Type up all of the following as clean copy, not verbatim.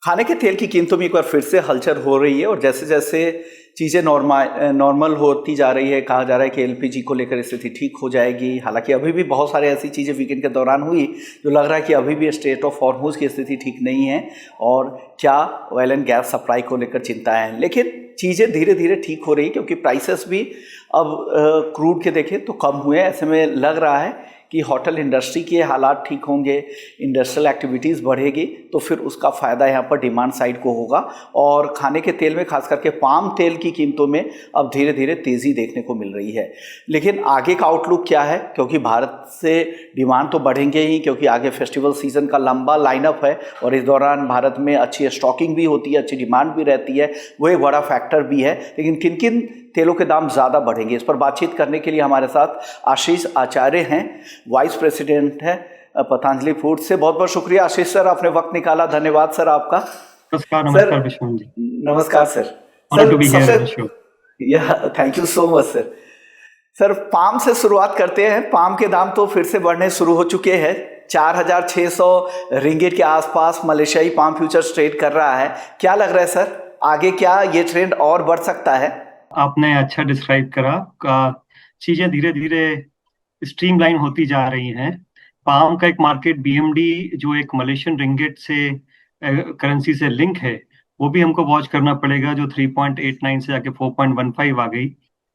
खाने के तेल की कीमतों में एक बार फिर से हलचल हो रही है और जैसे जैसे चीज़ें नॉर्मल होती जा रही है, कहा जा रहा है कि एलपीजी को लेकर स्थिति ठीक हो जाएगी। हालांकि अभी भी बहुत सारे ऐसी चीज़ें वीकेंड के दौरान हुई जो लग रहा है कि अभी भी स्टेट ऑफ हॉर्मुज़ की स्थिति ठीक नहीं है और क्या ऑयल एंड गैस सप्लाई को लेकर चिंताएं हैं। लेकिन चीज़ें धीरे धीरे ठीक हो रही क्योंकि प्राइसेस भी अब क्रूड के देखें तो कम हुए। ऐसे में लग रहा है कि होटल इंडस्ट्री के हालात ठीक होंगे, इंडस्ट्रियल एक्टिविटीज़ बढ़ेगी तो फिर उसका फ़ायदा यहाँ पर डिमांड साइड को होगा। और खाने के तेल में खास करके पाम तेल की कीमतों में अब धीरे धीरे तेज़ी देखने को मिल रही है। लेकिन आगे का आउटलुक क्या है, क्योंकि भारत से डिमांड तो बढ़ेंगे ही क्योंकि आगे फेस्टिवल सीज़न का लंबा लाइनअप है और इस दौरान भारत में अच्छी स्टॉकिंग भी होती है, अच्छी डिमांड भी रहती है, वो एक बड़ा फैक्टर भी है। लेकिन किन किन तेलों के दाम ज़्यादा बढ़ेंगे, इस पर बातचीत करने के लिए हमारे साथ आशीष आचार्य हैं, वाइस प्रेसिडेंट है पतंजलि फूड से। बहुत बहुत शुक्रिया आशीष सर, आपने वक्त निकाला, धन्यवाद सर आपका। नमस्कार विश्वनाथ जी। नमस्कार sir. Thank you so much sir. Sir palm से शुरुआत करते हैं। पाम के दाम तो फिर से बढ़ने शुरू हो चुके हैं, 4,600 रिंगिट के आसपास मलेशियाई पाम फ्यूचर्स ट्रेड कर रहा है। क्या लग रहा है सर, आगे क्या ये ट्रेंड और बढ़ सकता है? आपने अच्छा डिस्क्राइब करा। चीजें धीरे धीरे स्ट्रीमलाइन होती जा रही हैं। पाम का एक मार्केट बीएमडी जो एक मलेशियन रिंगिट से करेंसी से लिंक है, वो भी हमको वॉच करना पड़ेगा, जो 3.89 से जाके 4.15 आ गई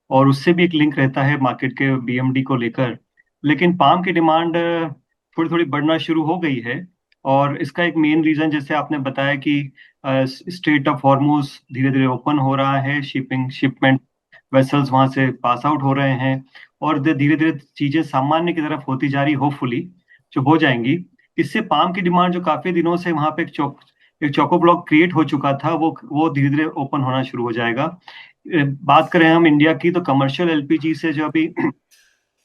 और उससे भी एक लिंक रहता है मार्केट के बीएमडी को लेकर। लेकिन पाम की डिमांड थोड़ी थोड़ी बढ़ना शुरू हो गई है और इसका एक मेन रीजन जैसे आपने बताया कि स्ट्रेट ऑफ हॉर्मुज धीरे धीरे ओपन हो रहा है, शिपमेंट वेसल्स वहां से पास आउट हो रहे हैं और धीरे धीरे चीजें सामान्य की तरफ होती जा रही, होपफुली जो हो जाएंगी। इससे पाम की डिमांड जो काफी दिनों से वहां पे एक चोको ब्लॉक क्रिएट हो चुका था, वो धीरे धीरे ओपन होना शुरू हो जाएगा। बात करें हम इंडिया की तो कमर्शियल एलपीजी से जो अभी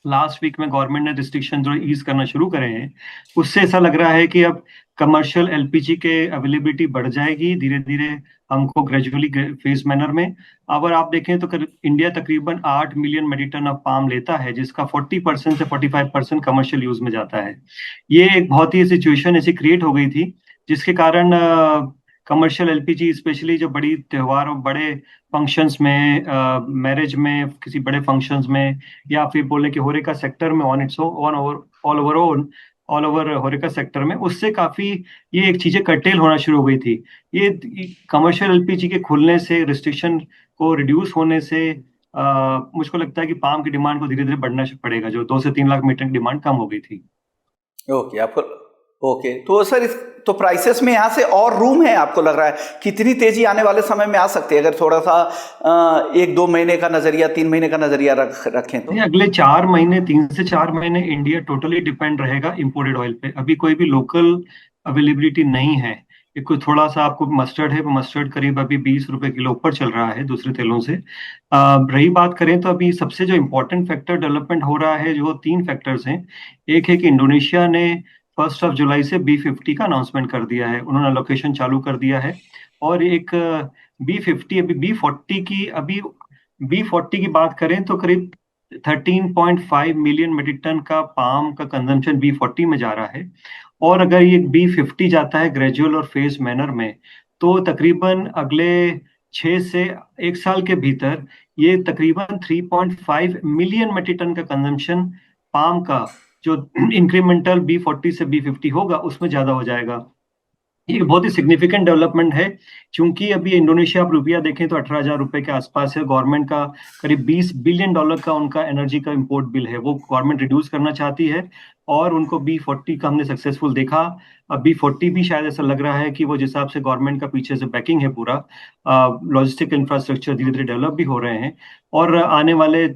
लास्ट वीक में गवर्नमेंट ने रिस्ट्रिक्शन जो ईज करना शुरू करे हैं, उससे ऐसा लग रहा है कि अब कमर्शियल एलपीजी के अवेलेबिलिटी बढ़ जाएगी धीरे धीरे, हमको ग्रेजुअली फेज मैनर में। अगर आप देखें तो इंडिया तकरीबन 8 million metric tonne of palm लेता है, जिसका 40% से 45% कमर्शियल यूज में जाता है। ये एक बहुत ही सिचुएशन ऐसी क्रिएट हो गई थी जिसके कारण कमर्शियल एलपीजी स्पेशली जो बड़ी त्योहार और बड़े फंक्शंस में, मैरिज में, किसी बड़े फंक्शंस में, या फिर बोले कि होरेका सेक्टर में ऑल ओवर होरेका सेक्टर में, उससे काफी ये एक चीजें कर्टेल होना शुरू हो गई थी। ये कमर्शियल एलपीजी के खुलने से, रिस्ट्रिक्शन को रिड्यूस होने से मुझको लगता है कि पाम की डिमांड को धीरे धीरे बढ़ना पड़ेगा, जो 2 से 3 लाख मीट्रिक डिमांड कम हो गई थी। ओके आपको ओके तो सर तो प्राइसेस में यहाँ से और रूम है, आपको लग रहा है कितनी तेजी आने वाले समय में आ सकती है, अगर थोड़ा सा 1-2 महीने का नजरिया, 3 महीने का नजरिया रखें तो? अगले 4 महीने, 3 से 4 महीने इंडिया टोटली डिपेंड रहेगा इंपोर्टेड ऑयल पे। अभी कोई भी लोकल अवेलेबिलिटी नहीं है। कोई थोड़ा सा आपको मस्टर्ड है, मस्टर्ड करीब अभी 20 रुपए किलो ऊपर चल रहा है दूसरे तेलों से। रही बात करें तो अभी सबसे जो इम्पोर्टेंट फैक्टर डेवलपमेंट हो रहा है, जो 3 फैक्टर्स हैं। एक है कि इंडोनेशिया ने 1 जुलाई से B50 का अनाउंसमेंट कर दिया है, उन्होंने लोकेशन चालू कर दिया है। और एक B50 अभी B40 की बात करें तो करीब 13.5 मिलियन मेट्रिक टन का पाम का कंजम्पशन B40 में जा रहा है। और अगर ये B50 जाता है ग्रेजुअल और फेज मैनर में, तो तकरीबन अगले 6 से 1 साल के भीतर ये तकरीबन 3.5 मिलियन मेट्रिक टन का कंजम्पशन पाम का जो इंक्रीमेंटल B40 से B50 होगा उसमें ज्यादा हो जाएगा। ये बहुत ही सिग्निफिकेंट डेवलपमेंट है, क्योंकि अभी इंडोनेशिया आप रुपया देखें तो 18,000 रुपए के आसपास है। गवर्नमेंट का करीब $20 बिलियन का उनका एनर्जी का इंपोर्ट बिल है, वो गवर्नमेंट रिड्यूस करना चाहती है और उनको B40 का हमने सक्सेसफुल देखा। अब B40 भी शायद ऐसा लग रहा है कि वो जिस हिसाब से गवर्नमेंट का पीछे से बैकिंग है, पूरा लॉजिस्टिक इंफ्रास्ट्रक्चर धीरे धीरे डेवलप भी हो रहे हैं और आने वाले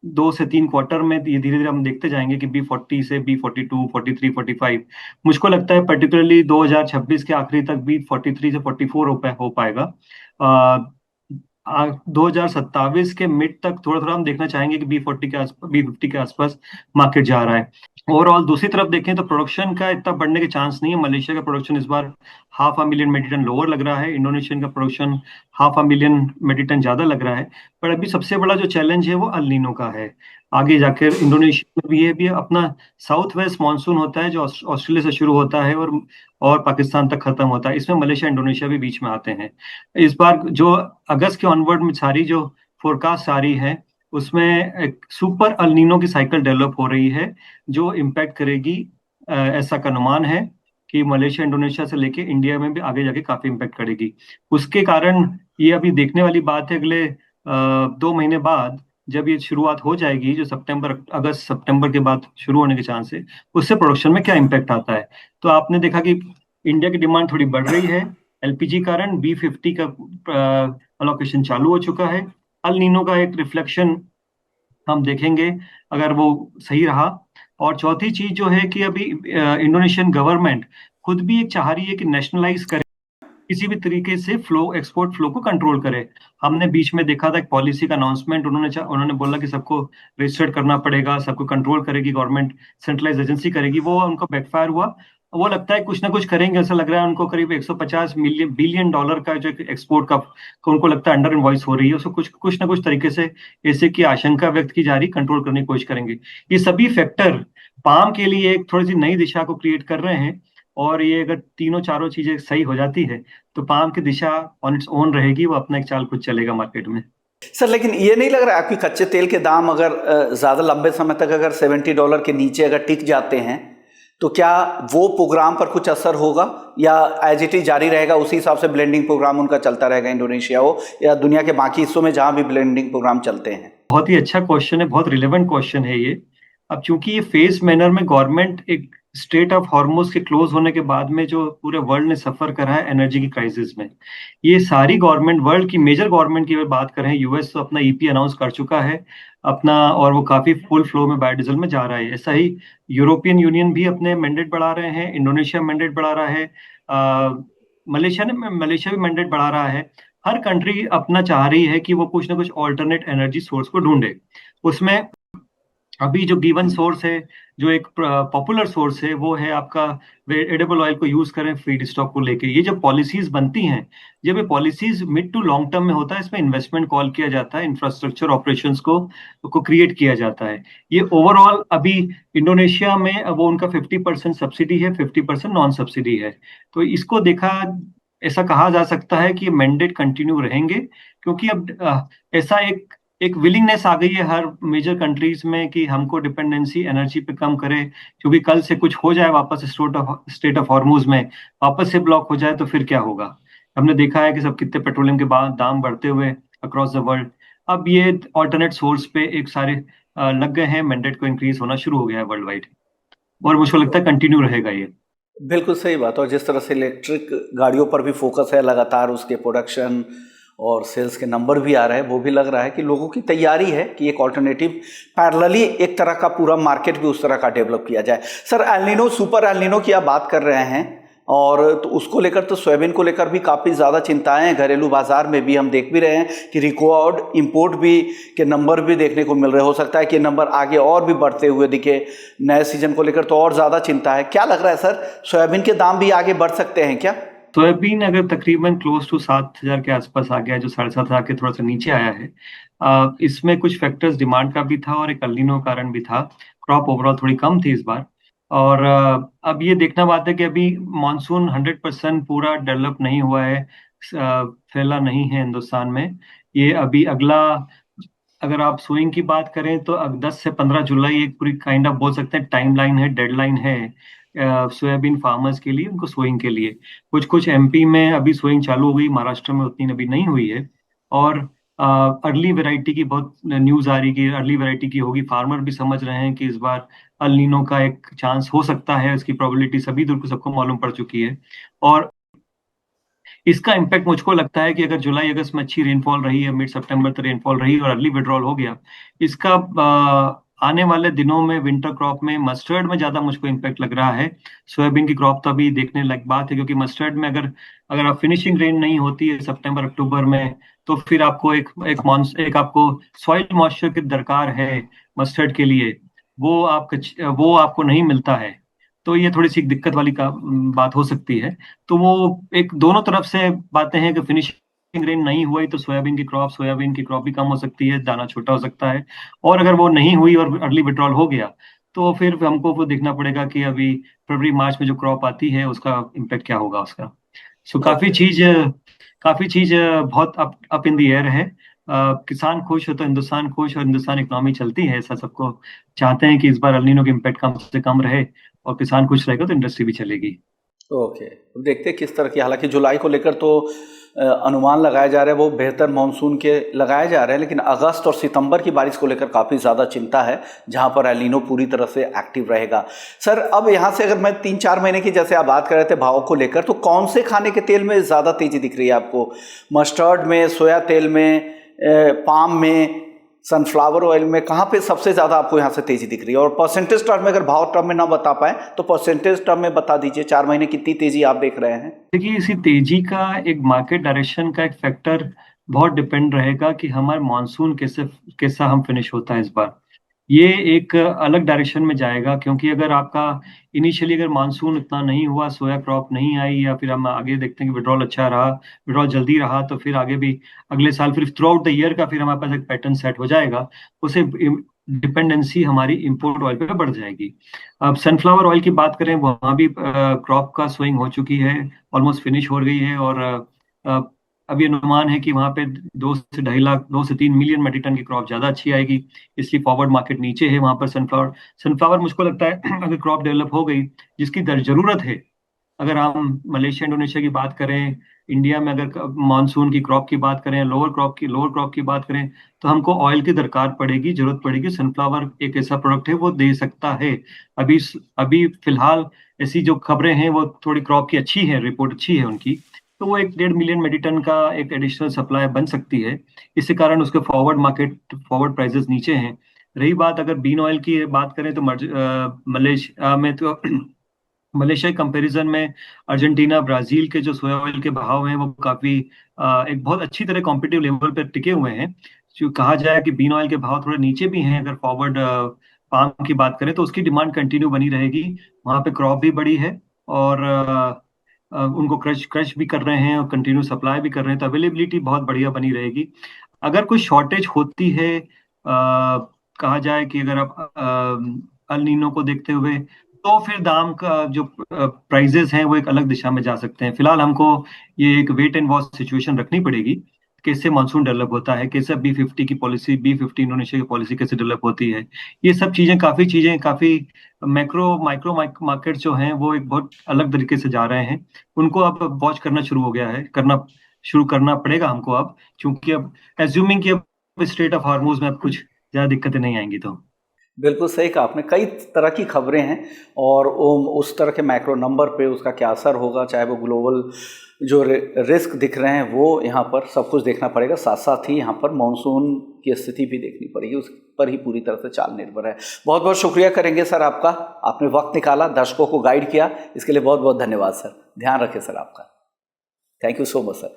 2 से 3 क्वार्टर में ये धीरे धीरे हम देखते जाएंगे कि B40 से B42, 43, 45, मुझको लगता है पर्टिकुलरली 2026 के आखिरी तक B43 से 44 हो पाएगा। 2027 के मिड तक थोड़ा थोड़ा हम देखना चाहेंगे कि B50 के आसपास मार्केट जा रहा है। ओवरऑल दूसरी तरफ देखें तो प्रोडक्शन का इतना बढ़ने के चांस नहीं है। मलेशिया का प्रोडक्शन इस बार 500,000 मेट्रिक टन लोअर लग रहा है, इंडोनेशियन का प्रोडक्शन 500,000 मेट्रिक टन ज्यादा लग रहा है। पर अभी सबसे बड़ा जो चैलेंज है वो अल नीनो का है। आगे जाकर इंडोनेशिया में भी ये भी अपना साउथ वेस्ट मानसून होता है जो ऑस्ट्रेलिया से शुरू होता है और पाकिस्तान तक खत्म होता है। इसमें मलेशिया इंडोनेशिया भी बीच में आते हैं। इस बार जो अगस्त के ऑनवर्ड में सारी जो फोरकास्ट आ रही है उसमें एक सुपर अल नीनो की साइकिल डेवलप हो रही है जो इम्पैक्ट करेगी। ऐसा का अनुमान है कि मलेशिया इंडोनेशिया से लेके इंडिया में भी आगे जाके काफी इम्पैक्ट करेगी। उसके कारण ये अभी देखने वाली बात है अगले 2 महीने बाद जब ये शुरुआत हो जाएगी, जो अगस्त सितंबर के बाद शुरू होने के चांस है, उससे प्रोडक्शन में क्या इम्पैक्ट आता है। तो आपने देखा कि इंडिया की डिमांड थोड़ी बढ़ रही है एलपीजी कारण। B50 का अलोकेशन चालू हो चुका है। अल नीनो का एक रिफ्लेक्शन हम देखेंगे अगर वो सही रहा। और चौथी चीज जो है कि अभी इंडोनेशियन गवर्नमेंट खुद भी एक चाह रही है कि नेशनलाइज करे, किसी भी तरीके से एक्सपोर्ट फ्लो को कंट्रोल करे। हमने बीच में देखा था एक पॉलिसी का अनाउंसमेंट, उन्होंने बोला कि सबको रजिस्टर्ड करना पड़ेगा, सबको कंट्रोल करेगी गवर्नमेंट, सेंट्रलाइज एजेंसी करेगी। वो उनको बैकफायर हुआ। वो लगता है कुछ ना कुछ करेंगे, ऐसा लग रहा है उनको। करीब 150 मिलियन बिलियन डॉलर का जो एक्सपोर्ट का उनको लगता है अंडर इनवॉइस हो रही है, उसको कुछ कुछ ना कुछ तरीके से ऐसे की आशंका व्यक्त की जा रही, कंट्रोल करने की कोशिश करेंगे। ये सभी फैक्टर पाम के लिए एक थोड़ी सी नई दिशा को क्रिएट कर रहे हैं। और ये अगर तीनों चारों चीजें सही हो जाती है तो पाम की दिशा ऑन इट्स ओन रहेगी, वो अपना एक चाल खुद चलेगा मार्केट में। सर लेकिन ये नहीं लग रहा है आपकी कच्चे तेल के दाम अगर ज़्यादा लंबे समय तक अगर $70 के नीचे अगर टिक जाते हैं तो क्या वो प्रोग्राम पर कुछ असर होगा, या एज इट इज जारी रहेगा, उसी हिसाब से ब्लेंडिंग प्रोग्राम उनका चलता रहेगा, इंडोनेशिया हो या दुनिया के बाकी हिस्सों में जहां भी ब्लेंडिंग प्रोग्राम चलते हैं? बहुत ही अच्छा क्वेश्चन है, बहुत रिलेवेंट क्वेश्चन है ये। अब चूंकि ये फेज मैनर में गवर्नमेंट एक स्टेट ऑफ हॉर्मुज के क्लोज होने के बाद में जो पूरे वर्ल्ड ने सफर करा है एनर्जी की क्राइसिस में, ये सारी गवर्नमेंट, वर्ल्ड की मेजर गवर्नमेंट की अगर बात करें, यूएस तो अपना ईपी अनाउंस कर चुका है अपना, और वो काफी फुल फ्लो में बायोडीजल में जा रहा है। ऐसा ही यूरोपियन यूनियन भी अपने मैंडेट बढ़ा रहे हैं, इंडोनेशिया मैंडेट बढ़ा रहा है, मलेशिया भी मैंडेट बढ़ा रहा है। हर कंट्री अपना चाह रही है कि वो कुछ ना कुछ ऑल्टरनेट एनर्जी सोर्स को ढूंढे। उसमें अभी जो गिवन सोर्स है, जो एक पॉपुलर सोर्स है, वो है आपका एडिबल ऑयल को यूज करें फीड स्टॉक को लेके। ये जब पॉलिसीज बनती हैं, जब ये policies mid to long term में होता है, इसमें इन्वेस्टमेंट कॉल किया जाता है, इंफ्रास्ट्रक्चर ऑपरेशंस को क्रिएट किया जाता है। ये ओवरऑल अभी इंडोनेशिया में वो उनका 50% सब्सिडी है, 50% नॉन सब्सिडी है। तो इसको देखा, ऐसा कहा जा सकता है कि मैंडेट कंटिन्यू रहेंगे, क्योंकि अब ऐसा एक एक विलिंगनेस आ गई है हर मेजर कंट्रीज में कि हमको डिपेंडेंसी एनर्जी पे कम करे। क्योंकि कल से कुछ हो जाए वापस स्टेट ऑफ हॉर्मुज में वापस से ब्लॉक हो जाए तो फिर क्या होगा। हमने देखा है कि सब कितने पेट्रोलियम के दाम बढ़ते हुए अक्रॉस द वर्ल्ड। अब ये ऑल्टरनेट सोर्स पे एक सारे लग गए हैं, मैंडेट को इंक्रीज होना शुरू हो गया है वर्ल्ड वाइड, और मुझे लगता है कंटिन्यू रहेगा ये। बिल्कुल सही बात। और जिस तरह से इलेक्ट्रिक गाड़ियों पर भी फोकस है लगातार, उसके प्रोडक्शन और सेल्स के नंबर भी आ रहे हैं, वो भी लग रहा है कि लोगों की तैयारी है कि एक ऑल्टरनेटिव पैरेलली एक तरह का पूरा मार्केट भी उस तरह का डेवलप किया जाए। Sir El Nino, super El Nino की आप बात कर रहे हैं, और तो उसको लेकर तो सोयाबीन को लेकर भी काफ़ी ज़्यादा चिंताएं हैं। घरेलू बाजार में भी हम देख भी रहे हैं कि रिकॉर्ड इंपोर्ट भी के नंबर भी देखने को मिल रहे। हो सकता है कि नंबर आगे और भी बढ़ते हुए दिखे। नए सीजन को लेकर तो और ज़्यादा चिंता है। क्या लग रहा है सर, सोयाबीन के दाम भी आगे बढ़ सकते हैं क्या? सोयाबीन अगर तकरीबन क्लोज टू 7,000 के आसपास आ गया, जो 7,500 के थोड़ा सा नीचे आया है, इसमें कुछ फैक्टर्स डिमांड का भी था और एक एल नीनो कारण भी था। क्रॉप ओवरऑल थोड़ी कम थी इस बार। और अब ये देखना बात है कि अभी मानसून 100% पूरा डेवलप नहीं हुआ है, फैला नहीं है हिंदुस्तान में। ये अभी अगला, अगर आप सोइंग की बात करें तो अब 10 से 15 जुलाई एक पूरी काइंड ऑफ बोल सकते हैं टाइमलाइन है, डेडलाइन है सोयाबीन फार्मर्स के लिए, उनको सोइंग के लिए। कुछ कुछ एमपी में अभी सोइंग चालू हो गई, महाराष्ट्र में उतनी अभी नहीं हुई है। और अर्ली वैरायटी की बहुत न्यूज आ रही कि अर्ली वैरायटी की होगी। फार्मर भी समझ रहे हैं कि इस बार अल नीनो का एक चांस हो सकता है, उसकी प्रोबेबिलिटी सभी दूर को सबको मालूम पड़ चुकी है। और इसका इम्पैक्ट मुझको लगता है कि अगर जुलाई अगस्त में अच्छी रेनफॉल रही है, मिड सितंबर तक रेनफॉल रही और अर्ली विड्रॉल हो गया, इसका आने वाले दिनों में विंटर क्रॉप में मस्टर्ड में ज्यादा मुझको इम्पैक्ट लग रहा है। सोयाबीन की क्रॉप तो अभी देखने लायक बात है, क्योंकि मस्टर्ड में अगर अगर आप फिनिशिंग रेन नहीं होती है सितंबर अक्टूबर में, तो फिर आपको एक आपको सॉइल मॉइस्चर की दरकार है मस्टर्ड के लिए। वो आपको नहीं मिलता है, तो ये थोड़ी सी दिक्कत वाली बात हो सकती है। तो वो एक दोनों तरफ से बातें हैं कि फिनिशिंग रेंज नहीं हुई तो सोयाबीन की क्रॉप भी कम हो सकती है, दाना छोटा हो सकता है। और अगर वो नहीं हुई और अर्ली विड्रॉल हो गया, तो फिर हमको वो देखना पड़ेगा कि अभी फरवरी मार्च में जो क्रॉप आती है उसका इम्पेक्ट क्या होगा उसका। So okay. काफी चीज बहुत अप इन द एयर है। किसान खुश हो तो हिंदुस्तान खुश, और हिंदुस्तान इकोनॉमी चलती है, ऐसा सबको चाहते हैं कि इस बार अल नीनो की इम्पेक्ट कम से कम रहे, और किसान खुश रहेगा तो इंडस्ट्री भी चलेगी। ओके, अब देखते हैं किस तरह की, हालांकि जुलाई को लेकर तो अनुमान लगाया जा रहा है वो बेहतर मानसून के लगाए जा रहे हैं, लेकिन अगस्त और सितंबर की बारिश को लेकर काफ़ी ज़्यादा चिंता है, जहां पर एल नीनो पूरी तरह से एक्टिव रहेगा। सर, अब यहाँ से अगर मैं 3-4 महीने की जैसे आप बात कर रहे थे भाव को लेकर, तो कौन से खाने के तेल में ज़्यादा तेज़ी दिख रही है आपको? मस्टर्ड में, सोया तेल में, पाम में, सनफ्लावर ऑयल में, कहाँ पे सबसे ज़्यादा आपको यहाँ से तेज़ी दिख रही है? और परसेंटेज टर्म में, अगर भाव टर्म में ना बता पाए तो परसेंटेज टर्म में बता दीजिए, 4 महीने कितनी तेज़ी आप देख रहे हैं? देखिए, इसी तेजी का एक मार्केट डायरेक्शन का एक फैक्टर बहुत डिपेंड रहेगा कि हमारा मानसून कैसा हम फिनिश होता है इस बार। ये एक अलग डायरेक्शन में जाएगा, क्योंकि अगर आपका इनिशियली अगर मानसून इतना नहीं हुआ, सोया क्रॉप नहीं आई, या फिर हम आगे देखते हैं कि विड्रॉल अच्छा रहा, विड्रॉल जल्दी रहा, तो फिर आगे भी अगले साल फिर थ्रू आउट द ईयर का फिर हमारे पास एक पैटर्न सेट हो जाएगा। उसे डिपेंडेंसी हमारी इंपोर्ट ऑयल पे बढ़ जाएगी। अब सनफ्लावर ऑयल की बात करें, वहां भी क्रॉप का स्विंग हो चुकी है, ऑलमोस्ट फिनिश हो गई है, और अभी अनुमान है कि वहां पे 2 से 2.5 लाख 2 से 3 मिलियन मेट्रिक टन की क्रॉप ज्यादा अच्छी आएगी, इसलिए फॉरवर्ड मार्केट नीचे है वहां पर। सनफ्लावर सनफ्लावर मुझको लगता है अगर क्रॉप डेवलप हो गई, जिसकी जरूरत है, अगर हम मलेशिया इंडोनेशिया की बात करें, इंडिया में अगर मानसून की क्रॉप की बात करें, लोअर क्रॉप की बात करें, तो हमको ऑयल की जरूरत पड़ेगी। सनफ्लावर एक ऐसा प्रोडक्ट है वो दे सकता है। अभी अभी फिलहाल ऐसी जो खबरें हैं वो थोड़ी क्रॉप की अच्छी है, रिपोर्ट अच्छी है उनकी, तो वो 1.5 मिलियन मेट्रिक टन का एक एडिशनल सप्लाई बन सकती है। इसी कारण उसके फॉरवर्ड प्राइसेस नीचे हैं। रही बात अगर बीन ऑयल की बात करें, तो मलेशिया में तो मलेशिया के कंपैरिजन में अर्जेंटीना ब्राजील के जो सोया ऑयल के भाव हैं वो काफी एक बहुत अच्छी तरह कॉम्पिटिटिव लेवल पर टिके हुए हैं। जो कहा जाए कि बीन ऑयल के भाव थोड़े नीचे भी हैं, अगर फॉरवर्ड पाम की बात करें तो उसकी डिमांड कंटिन्यू बनी रहेगी। वहां पे क्रॉप भी बड़ी है, और उनको क्रश भी कर रहे हैं और कंटिन्यू सप्लाई भी कर रहे हैं, तो अवेलेबिलिटी बहुत बढ़िया बनी रहेगी। अगर कोई शॉर्टेज होती है, कहा जाए कि अगर आप अल नीनो को देखते हुए, तो फिर दाम का जो प्राइजेस हैं वो एक अलग दिशा में जा सकते हैं। फिलहाल हमको ये एक वेट एंड वॉच सिचुएशन रखनी पड़ेगी, कैसे मानसून डेवलप होता है, कैसे बी फिफ्टी इंडोनेशिया की पॉलिसी कैसे डेवलप होती है। ये सब चीजें काफी मैक्रो माइक्रो मार्केट जो हैं वो एक बहुत अलग तरीके से जा रहे हैं। उनको अब वॉच करना शुरू करना पड़ेगा हमको अब, क्योंकि अब एज्यूमिंग कि अब स्ट्रेट ऑफ हार्मोज में अब कुछ ज्यादा दिक्कतें नहीं आएंगी तो। बिल्कुल सही कहा आपने, कई तरह की खबरें हैं, और उस तरह के मैक्रो नंबर पे उसका क्या असर होगा, चाहे वो ग्लोबल जो रिस्क दिख रहे हैं वो यहाँ पर सब कुछ देखना पड़ेगा, साथ साथ ही यहाँ पर मानसून की स्थिति भी देखनी पड़ेगी, उस पर ही पूरी तरह से चाल निर्भर है। बहुत बहुत शुक्रिया करेंगे सर आपका, आपने वक्त निकाला, दर्शकों को गाइड किया, इसके लिए बहुत बहुत धन्यवाद सर। ध्यान रखें सर आपका। Thank you so much sir.